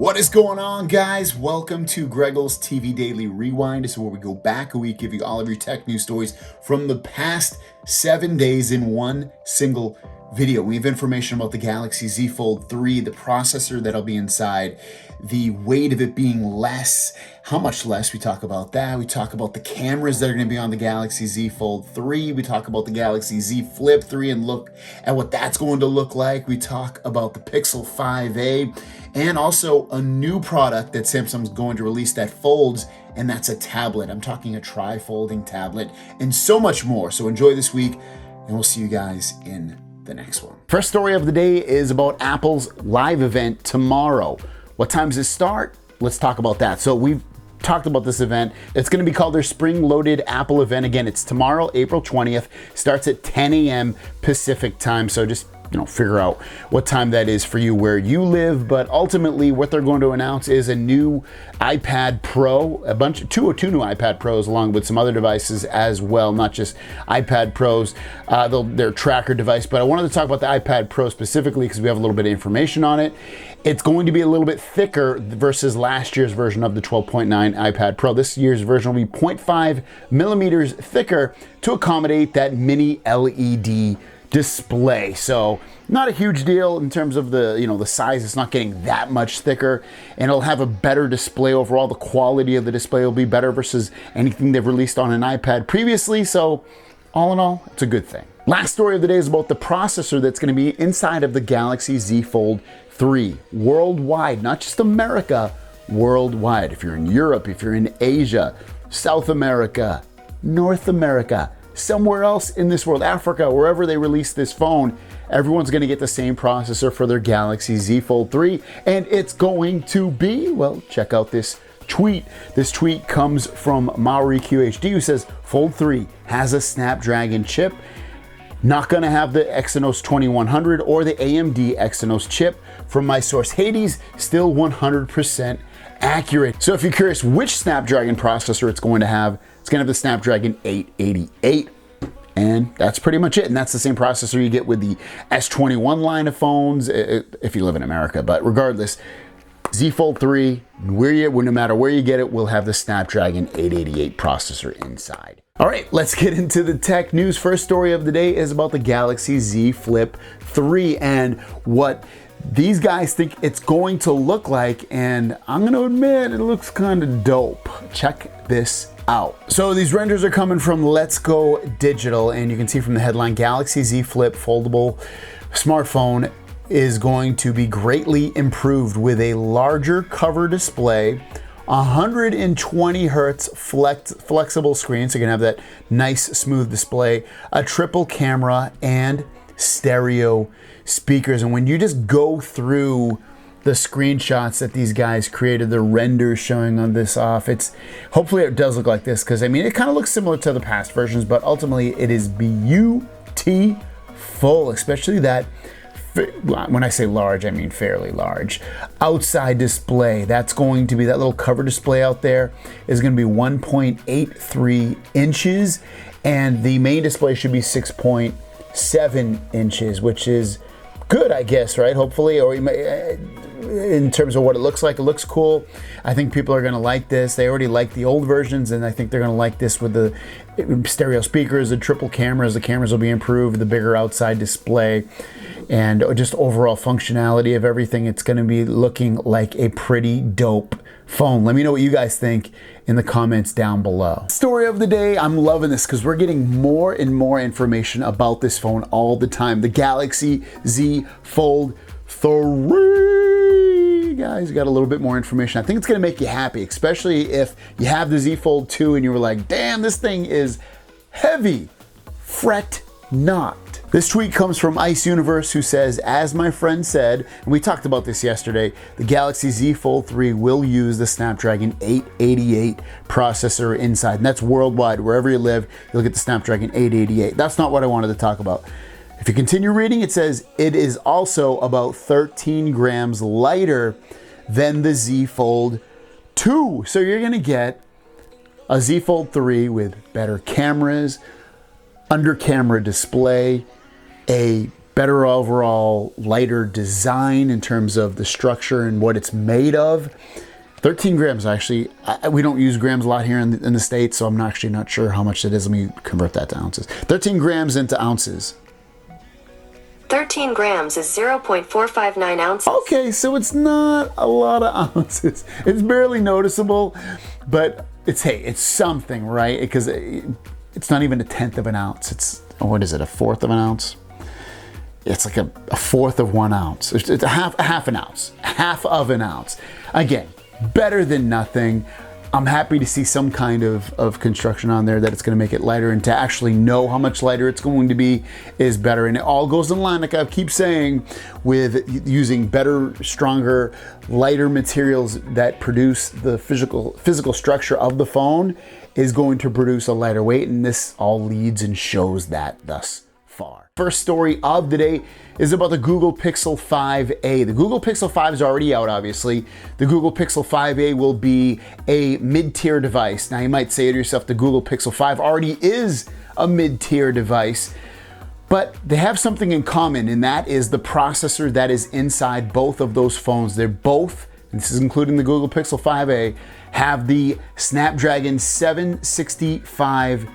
What is going on, guys? Welcome to Greggle's TV Daily Rewind. This is where we go back a week, give you all of your tech news stories from the past 7 days in one single video. We have information about the Galaxy Z Fold 3, the processor that'll be inside, the weight of it being less, how much less, we talk about that. We talk about the cameras that are going to be on the Galaxy Z Fold 3. We talk about the Galaxy Z Flip 3 and look at what that's going to look like. We talk about the Pixel 5a and also a new product that Samsung's going to release that folds, and that's a tablet. I'm talking a tri-folding tablet and so much more. So enjoy this week, and we'll see you guys in the next one. First story of the day is about Apple's live event tomorrow. What time does it start? Let's talk about that. So we've talked about this event. It's going to be called their Spring Loaded Apple event. Again, it's tomorrow, April 20th. Starts at 10 a.m. Pacific time. So just figure out what time that is for you where you live. But ultimately, what they're going to announce is a new iPad Pro, two new iPad Pros, along with some other devices as well, not just iPad Pros, their tracker device. But I wanted to talk about the iPad Pro specifically because we have a little bit of information on it. It's going to be a little bit thicker versus last year's version of the 12.9 iPad Pro. This year's version will be 0.5 millimeters thicker to accommodate that mini LED display. So not a huge deal in terms of the size. It's not getting that much thicker, and it'll have a better display overall. The quality of the display will be better versus anything they've released on an iPad previously. So all in all, it's a good thing. Last story of the day is about the processor that's going to be inside of the Galaxy Z Fold 3 worldwide, not just America, worldwide. If you're in Europe, if you're in Asia, South America, North America, somewhere else in this world, Africa, wherever they release this phone, everyone's going to get the same processor for their Galaxy Z Fold 3, and it's going to be, well, check out this tweet. This tweet comes from MauriQHD, who says Fold 3 has a Snapdragon chip. Not going to have the Exynos 2100 or the AMD Exynos chip. From my source Hades, still 100% accurate. So if you're curious which Snapdragon processor it's going to have the Snapdragon 888. And that's pretty much it. And that's the same processor you get with the S21 line of phones if you live in America. But regardless, Z Fold 3, no matter where you get it, will have the Snapdragon 888 processor inside. All right, let's get into the tech news. First story of the day is about the Galaxy Z Flip 3 and what these guys think it's going to look like. And I'm going to admit, it looks kind of dope. Check this out. So these renders are coming from Let's Go Digital, and you can see from the headline, Galaxy Z Flip foldable smartphone is going to be greatly improved with a larger cover display, 120 hertz flexible screen, so you can have that nice smooth display, a triple camera, and stereo speakers. And when you just go through the screenshots that these guys created, the renders showing on this off, hopefully it does look like this, because I mean it kind of looks similar to the past versions, but ultimately it is beautiful, especially that, when I say large, I mean fairly large, outside display. That's going to be, that little cover display out there is going to be 1.83 inches, and the main display should be 6.7 inches, which is good, I guess, right? Hopefully, or in terms of what it looks like, it looks cool. I think people are going to like this. They already like the old versions, and I think they're going to like this with the stereo speakers, the triple cameras. The cameras will be improved, the bigger outside display, and just overall functionality of everything. It's going to be looking like a pretty dope phone. Let me know what you guys think in the comments down below. Story of the day, I'm loving this because we're getting more and more information about this phone all the time. The Galaxy Z Fold 3, guys, got a little bit more information. I think it's going to make you happy, especially if you have the Z Fold 2 and you were like, damn, this thing is heavy. Fret not. This tweet comes from Ice Universe, who says, as my friend said, and we talked about this yesterday, the Galaxy Z Fold 3 will use the Snapdragon 888 processor inside. And that's worldwide. Wherever you live, you'll get the Snapdragon 888. That's not what I wanted to talk about. If you continue reading, it says it is also about 13 grams lighter than the Z Fold 2. So you're going to get a Z Fold 3 with better cameras, under camera display, a better overall, lighter design in terms of the structure and what it's made of. 13 grams, actually. We don't use grams a lot here in the States, so I'm actually not sure how much it is. Let me convert that to ounces. 13 grams into ounces. 13 grams is 0.459 ounces. Okay, so it's not a lot of ounces. It's barely noticeable, but it's something, right? Because it's not even a tenth of an ounce. It's, what is it, a fourth of an ounce? It's like a fourth of 1 ounce. It's a half an ounce, half of an ounce. Again, better than nothing. I'm happy to see some kind of construction on there that it's going to make it lighter, and to actually know how much lighter it's going to be is better. And it all goes in line, like I keep saying, with using better, stronger, lighter materials that produce the physical structure of the phone is going to produce a lighter weight, and this all leads and shows that thus far. First story of the day is about the Google Pixel 5a. The Google Pixel 5 is already out, obviously. The Google Pixel 5a will be a mid-tier device. Now you might say to yourself, the Google Pixel 5 already is a mid-tier device, but they have something in common, and that is the processor that is inside both of those phones. They're both, and this is including the Google Pixel 5a, have the Snapdragon 765G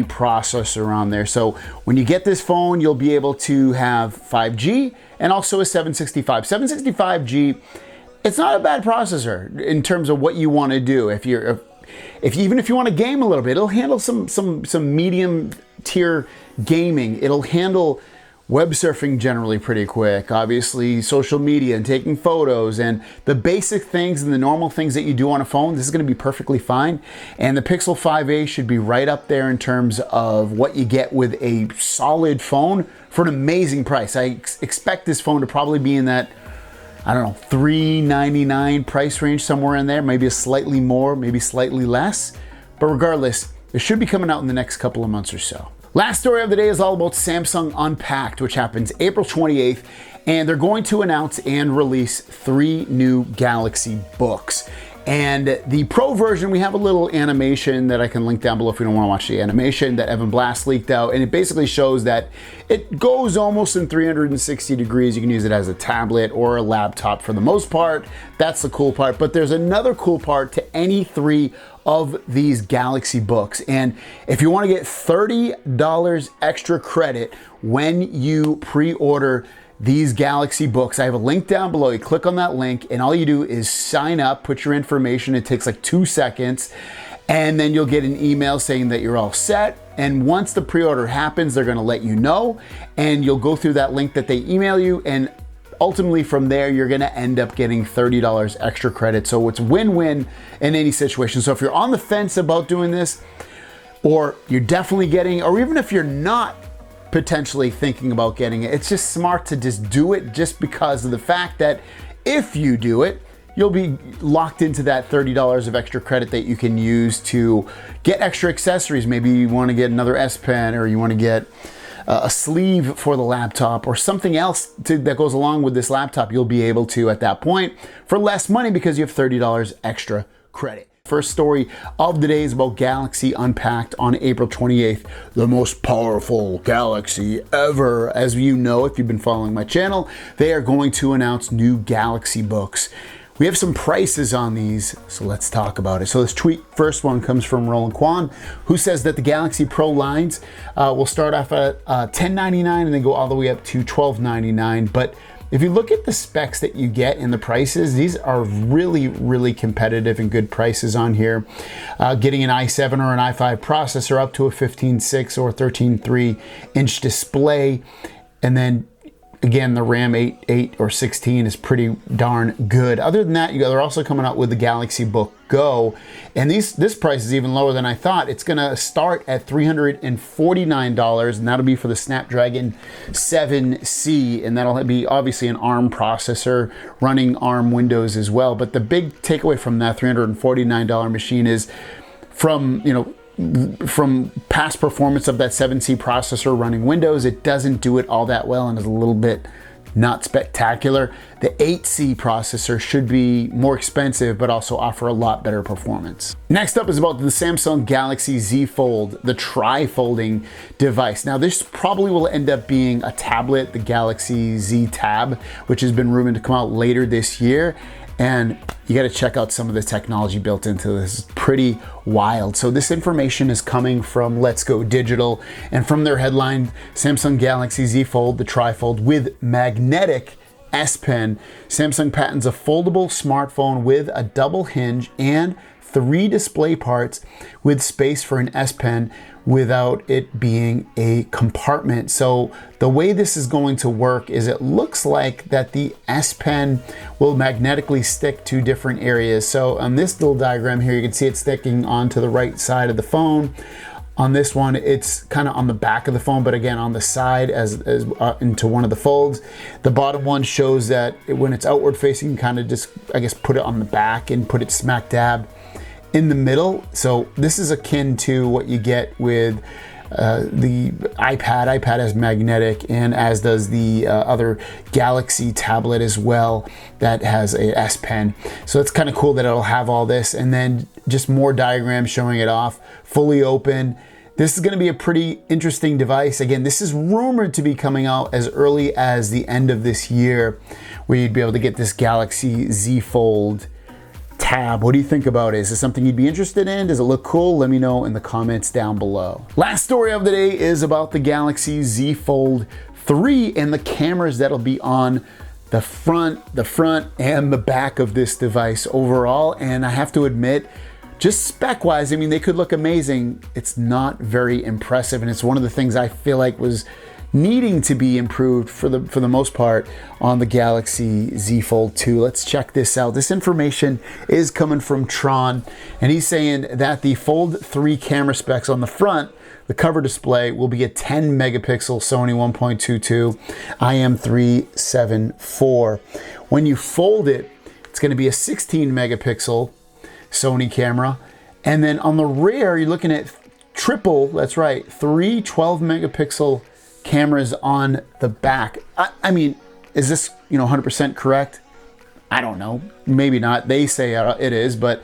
processor on there. So when you get this phone, you'll be able to have 5G and also a 765. 765G, it's not a bad processor in terms of what you want to do. Even if you want to game a little bit, it'll handle some medium tier gaming. It'll handle web surfing generally pretty quick, obviously social media and taking photos and the basic things and the normal things that you do on a phone. This is going to be perfectly fine, and the Pixel 5a should be right up there in terms of what you get with a solid phone for an amazing price. I expect this phone to probably be in that, I don't know, $399 price range, somewhere in there, maybe a slightly more, maybe slightly less, but regardless, it should be coming out in the next couple of months or so. Last story of the day is all about Samsung Unpacked, which happens April 28th, and they're going to announce and release 3 new Galaxy Books. And the Pro version, we have a little animation that I can link down below if you don't want to watch the animation that Evan Blass leaked out, and it basically shows that it goes almost in 360 degrees. You can use it as a tablet or a laptop for the most part. That's the cool part, but there's another cool part to any 3 of these Galaxy Books. And if you want to get $30 extra credit when you pre-order these Galaxy Books, I have a link down below. You click on that link and all you do is sign up, put your information. It takes like 2 seconds, and then you'll get an email saying that you're all set. And once the pre-order happens, they're going to let you know, and you'll go through that link that they email you, and ultimately from there, you're gonna end up getting $30 extra credit. So it's win-win in any situation. So if you're on the fence about doing this, or you're definitely getting, or even if you're not potentially thinking about getting it, it's just smart to just do it, just because of the fact that if you do it, you'll be locked into that $30 of extra credit that you can use to get extra accessories. Maybe you wanna get another S Pen, or you wanna get a sleeve for the laptop, or something else that goes along with this laptop. You'll be able to at that point for less money because you have $30 extra credit. First story of the day is about Galaxy Unpacked on April 28th, the most powerful Galaxy ever. As you know, if you've been following my channel, they are going to announce new Galaxy Books. We have some prices on these, so let's talk about it. So this first one comes from Roland Kwan, who says that the Galaxy Pro lines will start off at $1099 and then go all the way up to $1299. But if you look at the specs that you get and the prices, these are really, really competitive and good prices on here. Getting an i7 or an i5 processor up to a 15.6 or 13.3 inch display, and then again, the RAM 8 or 16 is pretty darn good. Other than that, they're also coming out with the Galaxy Book Go, and this price is even lower than I thought. It's gonna start at $349, and that'll be for the Snapdragon 7C, and that'll be obviously an ARM processor running ARM Windows as well. But the big takeaway from that $349 machine is from past performance of that 7C processor running Windows, it doesn't do it all that well and is a little bit not spectacular. The 8C processor should be more expensive, but also offer a lot better performance. Next up is about the Samsung Galaxy Z Fold, the tri-folding device. Now this probably will end up being a tablet, the Galaxy Z Tab, which has been rumored to come out later this year. And you got to check out some of the technology built into this. It's pretty wild. So this information is coming from Let's Go Digital, and from their headline, Samsung Galaxy Z Fold, the trifold with magnetic S Pen. Samsung patents a foldable smartphone with a double hinge and 3 display parts with space for an S Pen without it being a compartment. So the way this is going to work is it looks like that the S Pen will magnetically stick to different areas. So on this little diagram here, you can see it sticking onto the right side of the phone. On this one, it's kind of on the back of the phone, but again, on the side as into one of the folds. The bottom one shows that when it's outward facing, you kind of just, I guess, put it on the back and put it smack dab in the middle. So this is akin to what you get with the iPad. iPad has magnetic, and as does the other Galaxy tablet as well that has a S Pen. So it's kind of cool that it'll have all this, and then just more diagrams showing it off, fully open. This is going to be a pretty interesting device. Again, this is rumored to be coming out as early as the end of this year, where you'd be able to get this Galaxy Z Fold Tab. What do you think about it? Is this something you'd be interested in? Does it look cool? Let me know in the comments down below. Last story of the day is about the Galaxy Z Fold 3 and the cameras that'll be on the front and the back of this device overall. And I have to admit, just spec-wise, I mean, they could look amazing. It's not very impressive, and it's one of the things I feel like was needing to be improved for the most part on the Galaxy Z Fold 2. Let's check this out. This information is coming from Tron, and he's saying that the Fold 3 camera specs on the front, the cover display, will be a 10 megapixel Sony 1.22 IM374. When you fold it, it's going to be a 16 megapixel Sony camera, and then on the rear you're looking at triple, that's right, 3 12 megapixel cameras on the back. I mean, is this 100% correct? I don't know, maybe not. They say it is, but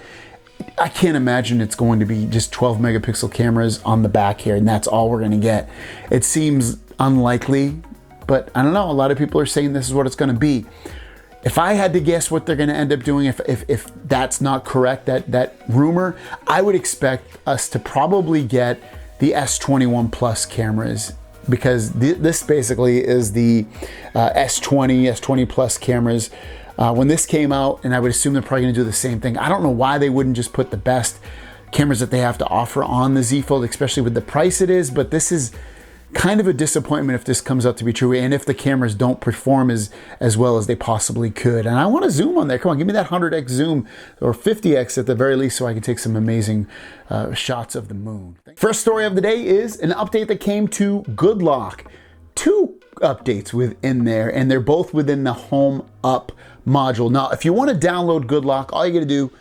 I can't imagine it's going to be just 12 megapixel cameras on the back here and that's all we're going to get. It seems unlikely, but I don't know, a lot of people are saying this is what it's going to be. If I had to guess what they're going to end up doing, if that's not correct, that rumor, I would expect us to probably get the S21 Plus cameras, because this basically is the S20 Plus cameras. When this came out, and I would assume they're probably going to do the same thing. I don't know why they wouldn't just put the best cameras that they have to offer on the Z Fold, especially with the price it is, but this is kind of a disappointment if this comes out to be true, and if the cameras don't perform as well as they possibly could. And I want to zoom on there. Come on, give me that 100x zoom, or 50x at the very least, so I can take some amazing shots of the moon. First story of the day is an update that came to Good Lock. 2 updates within there, and they're both within the Home Up module. Now, if you want to download Good Lock, all you got to do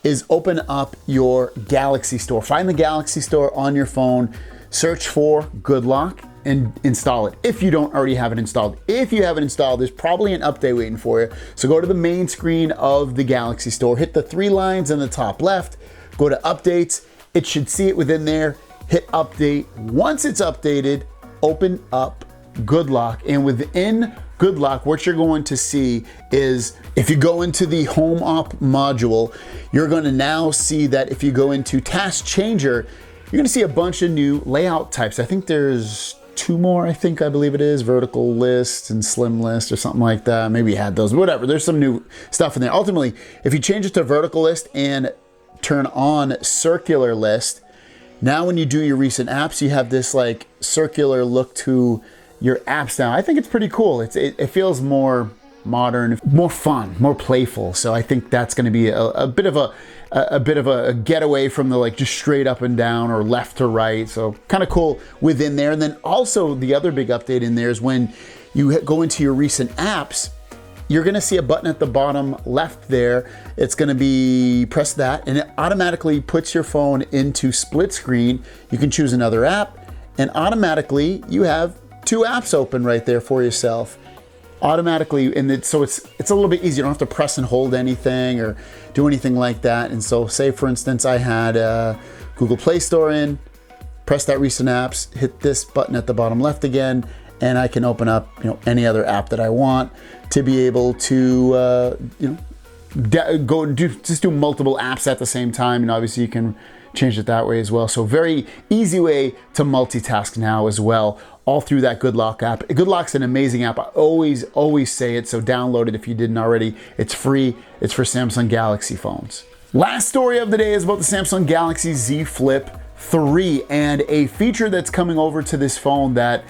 is open up your Galaxy Store. Find the Galaxy Store on your phone, search for Good Lock, and install it if you don't already have it installed. If you have it installed, there's probably an update waiting for you. So go to the main screen of the Galaxy Store, hit the 3 lines in the top left, go to updates. It should see it within there, hit update. Once it's updated, open up Good Lock, and within Good Lock, what you're going to see is, if you go into the Home Up module, you're going to now see that if you go into Task Changer, you're going to see a bunch of new layout types. I think there's 2 more, I believe it is, vertical list and slim list or something like that. Maybe you had those, whatever. There's some new stuff in there. Ultimately, if you change it to vertical list and turn on circular list, now when you do your recent apps, you have this like circular look to your apps now. I think it's pretty cool. It feels more modern, more fun, more playful. So I think that's going to be a bit of a getaway from the like just straight up and down or left to right. So kind of cool within there. And then also the other big update in there is when you go into your recent apps, you're going to see a button at the bottom left there. It's going to be, press that, and it automatically puts your phone into split screen. You can choose another app, and automatically you have 2 apps open right there for yourself. automatically, and so it's a little bit easier. You don't have to press and hold anything or do anything like that. And so say for instance, I had Google Play Store in, press that recent apps, hit this button at the bottom left again, and I can open up, any other app that I want to be able to, just do multiple apps at the same time. And obviously you can change it that way as well. So very easy way to multitask now as well, all through that Good Lock app. Good Lock's an amazing app. I always say it, so download it if you didn't already. It's free. It's for Samsung Galaxy phones. Last story of the day is about the Samsung Galaxy Z Flip 3 and a feature that's coming over to this phone that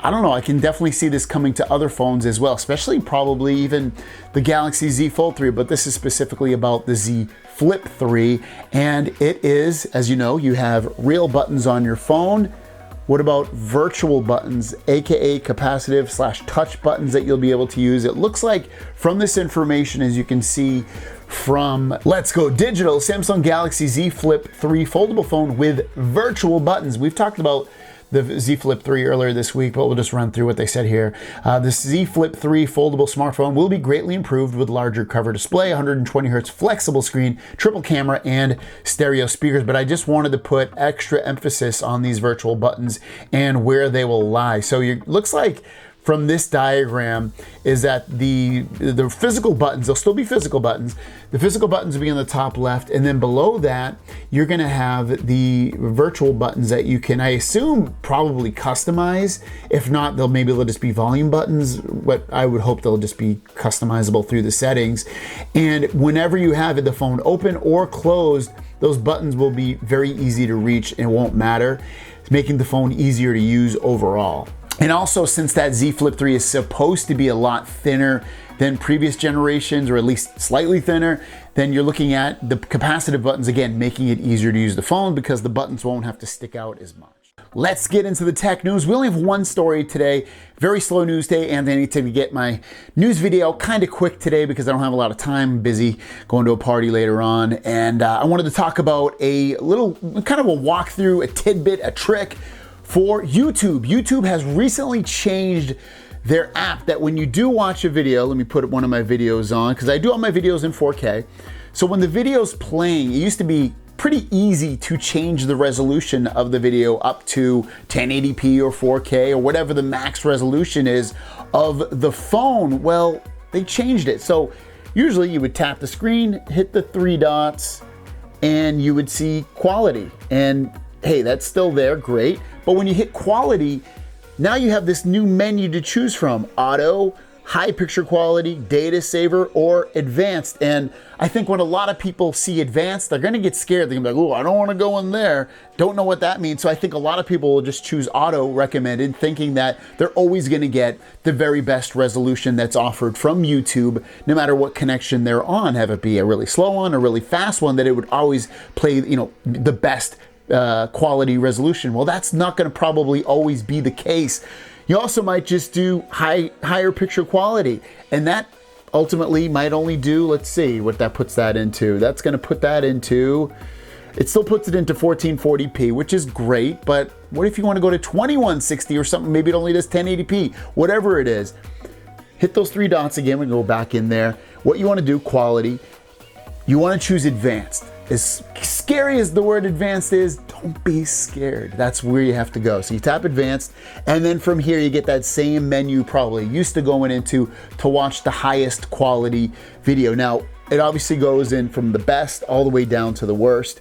I don't know, I can definitely see this coming to other phones as well, especially probably even the Galaxy Z Fold 3, but this is specifically about the Z Flip 3. And it is, as you know, you have real buttons on your phone. What about virtual buttons, AKA capacitive/touch buttons that you'll be able to use? It looks like from this information, as you can see from Let's Go Digital, Samsung Galaxy Z Flip 3 foldable phone with virtual buttons. We've talked about the Z Flip 3 earlier this week, but we'll just run through what they said here. This Z Flip 3 foldable smartphone will be greatly improved with larger cover display, 120 hertz flexible screen, triple camera, and stereo speakers. But I just wanted to put extra emphasis on these virtual buttons and where they will lie. So it looks like from this diagram is that the physical buttons, they'll still be physical buttons. The physical buttons will be on the top left, and then below that, you're gonna have the virtual buttons that you can, I assume, probably customize. If not, they'll just be volume buttons. What I would hope they'll just be customizable through the settings. And whenever you have the phone open or closed, those buttons will be very easy to reach and it won't matter. It's making the phone easier to use overall. And also, since that Z Flip 3 is supposed to be a lot thinner than previous generations, or at least slightly thinner, then you're looking at the capacitive buttons, again, making it easier to use the phone because the buttons won't have to stick out as much. Let's get into the tech news. We only have one story today, very slow news day, and I need to get my news video kind of quick today because I don't have a lot of time. I'm busy going to a party later on, and I wanted to talk about a little, kind of a walkthrough, a tidbit, a trick for YouTube. YouTube has recently changed their app that when you do watch a video, let me put one of my videos on because I do all my videos in 4K. So when the video's playing, it used to be pretty easy to change the resolution of the video up to 1080p or 4K or whatever the max resolution is of the phone. Well, they changed it. So usually you would tap the screen, hit the three dots, and you would see quality. And hey, that's still there, great. But when you hit quality, now you have this new menu to choose from: auto, high picture quality, data saver, or advanced. And I think when a lot of people see advanced, they're gonna get scared. They're gonna be like, oh, I don't wanna go in there. Don't know what that means. So I think a lot of people will just choose auto recommended, thinking that they're always gonna get the very best resolution that's offered from YouTube, no matter what connection they're on, have it be a really slow one or really fast one, that it would always play, the best quality resolution. Well, that's not going to probably always be the case. You also might just do higher picture quality, and that ultimately might only do, let's see what that puts that into. That's going to put that into, it still puts it into 1440p, which is great, but what if you want to go to 2160 or something? Maybe it only does 1080p, whatever it is. Hit those three dots again, we go back in there. What you want to do, quality, you want to choose advanced. As scary as the word advanced is, don't be scared. That's where you have to go. So you tap advanced, and then from here you get that same menu probably used to going into to watch the highest quality video. Now, it obviously goes in from the best all the way down to the worst.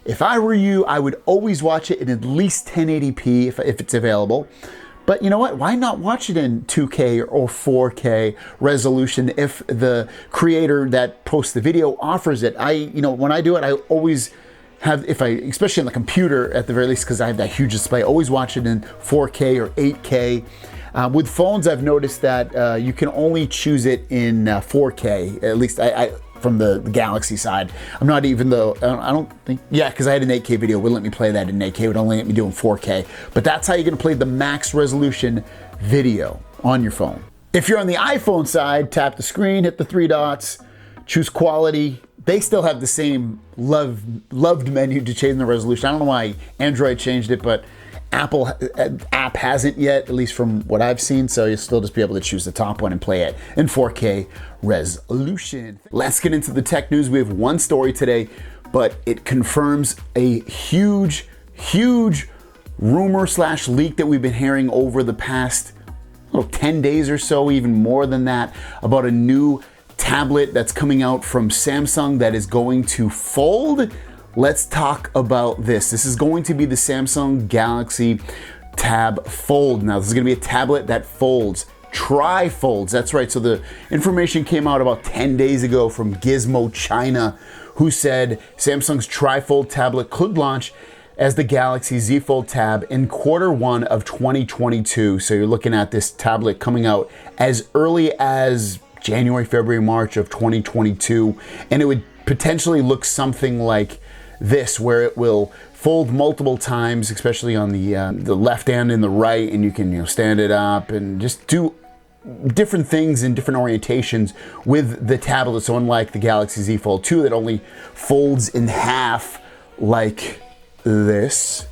If I were you, I would always watch it in at least 1080p if it's available. But you know what? Why not watch it in 2K or 4K resolution if the creator that posts the video offers it? When I do it, I always have, especially on the computer at the very least, because I have that huge display, always watch it in 4K or 8K. With phones, I've noticed that you can only choose it in 4K, at least from the Galaxy side. I'm not even though, I don't think, yeah, because I had an 8K video, it wouldn't let me play that in 8K, it would only let me do in 4K. But that's how you're gonna play the max resolution video on your phone. If you're on the iPhone side, tap the screen, hit the three dots, choose quality. They still have the same loved menu to change the resolution. I don't know why Android changed it, but Apple app hasn't yet, at least from what I've seen, so you'll still just be able to choose the top one and play it in 4K resolution. Let's get into the tech news. We have one story today, but it confirms a huge rumor / leak that we've been hearing over the past 10 days or so, even more than that, about a new tablet that's coming out from Samsung that is going to fold. Let's talk about this. This is going to be the Samsung Galaxy Tab Fold. Now, this is going to be a tablet that folds, tri-folds. That's right. So the information came out about 10 days ago from Gizmo China, who said Samsung's tri-fold tablet could launch as the Galaxy Z Fold Tab in Q1 of 2022. So you're looking at this tablet coming out as early as January, February, March of 2022. And it would potentially look something like this, where it will fold multiple times, especially on the left and in the right, and you can stand it up and just do different things in different orientations with the tablet. So unlike the Galaxy Z Fold 2 that only folds in half like this,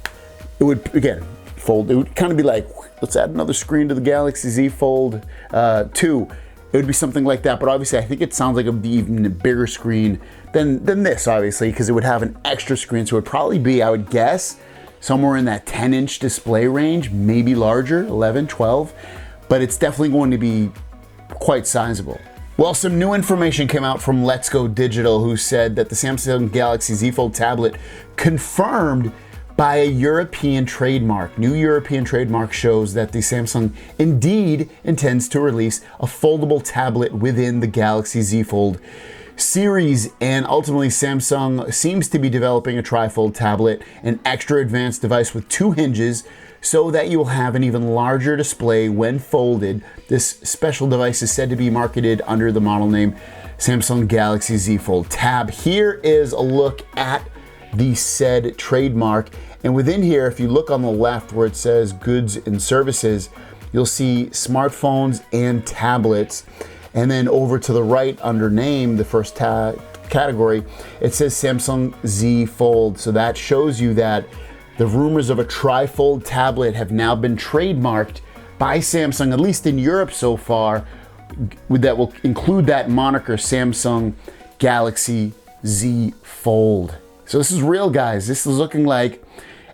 it would again fold. It would kind of be like, let's add another screen to the Galaxy Z Fold 2. It would be something like that, but obviously I think it sounds like it would be even a bigger screen than this, obviously, because it would have an extra screen. So it would probably be, I would guess, somewhere in that 10-inch display range, maybe larger, 11, 12, but it's definitely going to be quite sizable. Well, some new information came out from Let's Go Digital, who said that the Samsung Galaxy Z Fold tablet confirmed by a European trademark. New European trademark shows that the Samsung indeed intends to release a foldable tablet within the Galaxy Z Fold series, and ultimately Samsung seems to be developing a tri-fold tablet, an extra advanced device with 2 hinges, so that you will have an even larger display when folded. This special device is said to be marketed under the model name Samsung Galaxy Z Fold Tab. Here is a look at the said trademark, and within here, if you look on the left where it says goods and services, you'll see smartphones and tablets. And then over to the right under name, the first category, it says Samsung Z Fold. So that shows you that the rumors of a tri-fold tablet have now been trademarked by Samsung, at least in Europe so far, that will include that moniker, Samsung Galaxy Z Fold. So this is real, guys. This is looking like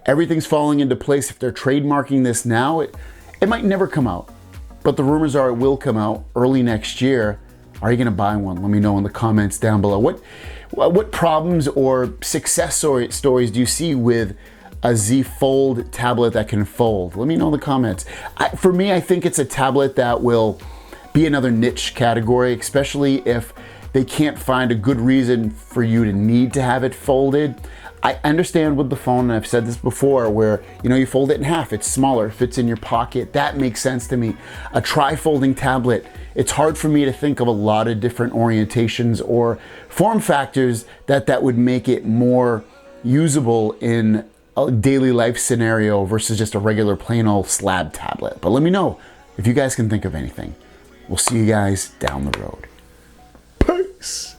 everything's falling into place. If they're trademarking this now, it might never come out. But the rumors are it will come out early next year. Are you gonna buy one? Let me know in the comments down below. What problems or success stories do you see with a Z Fold tablet that can fold? Let me know in the comments. For me, I think it's a tablet that will be another niche category, especially if they can't find a good reason for you to need to have it folded. I understand with the phone, and I've said this before, where you fold it in half, it's smaller, fits in your pocket. That makes sense to me. A tri-folding tablet, it's hard for me to think of a lot of different orientations or form factors that would make it more usable in a daily life scenario versus just a regular plain old slab tablet. But let me know if you guys can think of anything. We'll see you guys down the road. Peace.